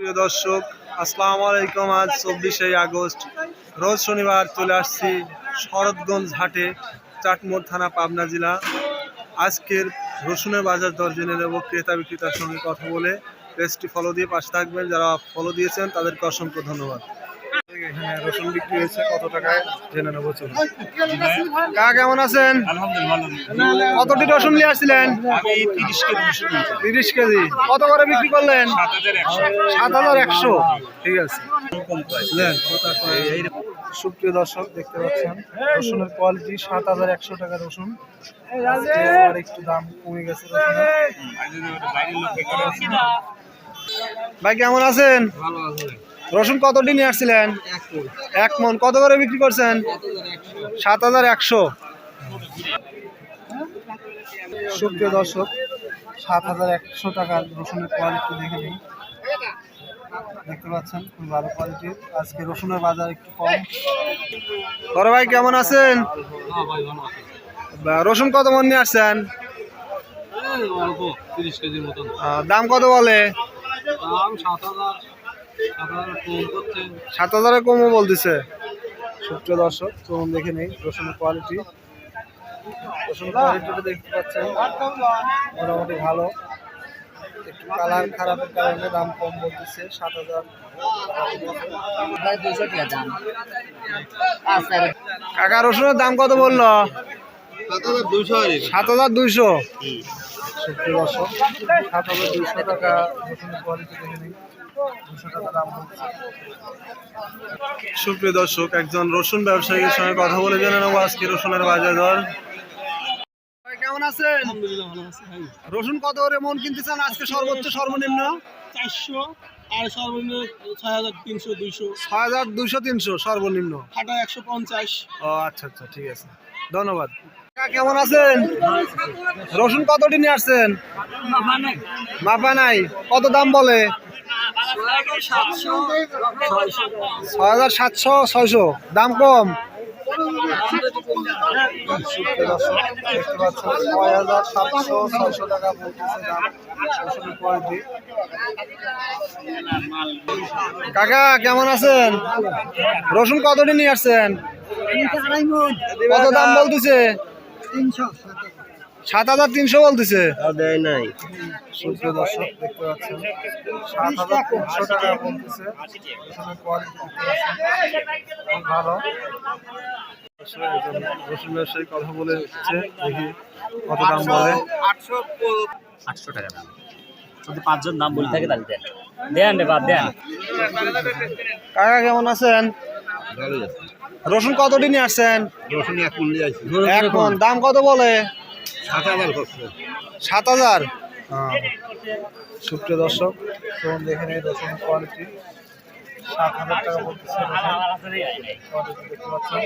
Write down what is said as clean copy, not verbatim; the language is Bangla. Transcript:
সুপ্রিয় দর্শক, আসসালামু আলাইকুম। আজ 24শে আগস্ট রোজ শনিবার চলে আসছি শরৎগঞ্জ হাটে, চাটমোড় থানা, পাবনা জেলা। আজকের রসুনের বাজার দর জেনে নেব ক্রেতা বিক্রেতার সঙ্গে কথা বলে। পেজটি ফলো দিয়ে পাশে থাকবেন। যারা ফলো দিয়েছেন তাদেরকে অসংখ্য ধন্যবাদ। এখানে রসুন বিক্রি হয়েছে কত টাকায় জেনে নেবো। চলুন। কাকা কেমন আছেন? কতটি রসুন নিয়ে আসছিলেন? 30 কেজি। কত করে বিক্রি করলেন? 7,100। ঠিক আছে। সুপ্রিয় দর্শক, দেখতে পাচ্ছেন রসুনের কোয়ালিটি 7,100 টাকা রসুন। আর একটু দাম কমে গেছে রসুনের। ভাই কেমন আছেন? রসুন কতটি নিয়ে আসছিলেন? 1 মন। কত করে বিক্রি করছেন? 7,100। সুপ্রিয় দর্শক, 7,100 টাকার রসুনের কোয়ালিটি দেখে নিন। দেখতে পাচ্ছেন খুব ভালো কোয়ালিটির। আজকে রসুনের বাজার একটু কম। বড় ভাই কেমন আছেন? রসুন কত মন নিয়ে আসছেন? 30 কেজির মতন। দাম কত বলে? দাম 7,000 কমও বলতেছে। সুপ্রিয় দর্শক, চলুন দেখে নেই রসুনের কোয়ালিটি। রসুনের কোয়ালিটিটা দেখতে পাচ্ছেন মোটামুটি ভালো। একটু কালার খারাপের কারণে দাম কম বলতেছে। 7,000। কাকা রসুনের দাম কত বললো? 7,200। সুপ্রিয় দর্শক, 7,200 টাকা রসুনের কোয়ালিটি দেখে নিই। 200 টাকা দাম বলছে। সুপ্রিয় দর্শক, একজন রসুন ব্যবসায়ীর সঙ্গে কথা বলে জেনে নেবো আজকে রসুনের বাজার দর। কেমন আছেন? রসুন কত করে মন কিনতেছেন আজকে? সর্বোচ্চ সর্বনিম্ন 400 আর সর্বনিম্ন 6,300 200 6,200 300 সর্বনিম্ন। ফাটা 150। ও আচ্ছা আচ্ছা, ঠিক আছে, ধন্যবাদ। কেমন আছেন? রসুন কতটি নিয়ে আসছেন? মাপা নাই। কত দাম বলে? 6,700 600। দাম কম। দেখতে পাচ্ছেন 6,700 600 টাকা বলতেছে দাম রসুনের কোয়ালিটি। কাকা কেমন আছেন? রসুন কতটি নিয়ে আসছেন? কত দাম বলতেছে? 7,300 বলতেছে। সুপ্রিয় দর্শক, দেখতে পাচ্ছেন 7,300 টাকা বলতেছে। রসুনের কোয়ালিটি খুব ভালো। রসুন ব্যবসায়ী কথা বলেছে, দেখি কত দাম বলে। 800 টাকা দাম। যদি 5 জন দাম বলে থাকে তাহলে দেন রে বাদ দেন। কাকা কেমন আছেন? রসুন কতটি নিয়ে আসছেন? রসুন 1 মণ নিয়ে আসি। 1 মণ। দাম কত বলে? 7,000 করছে। 7,000। সুপ্রিয় দর্শক, তখন দেখে নেই রসুনের কোয়ালিটি। 7,000 টাকা বলতেছে। দেখতে পাচ্ছেন।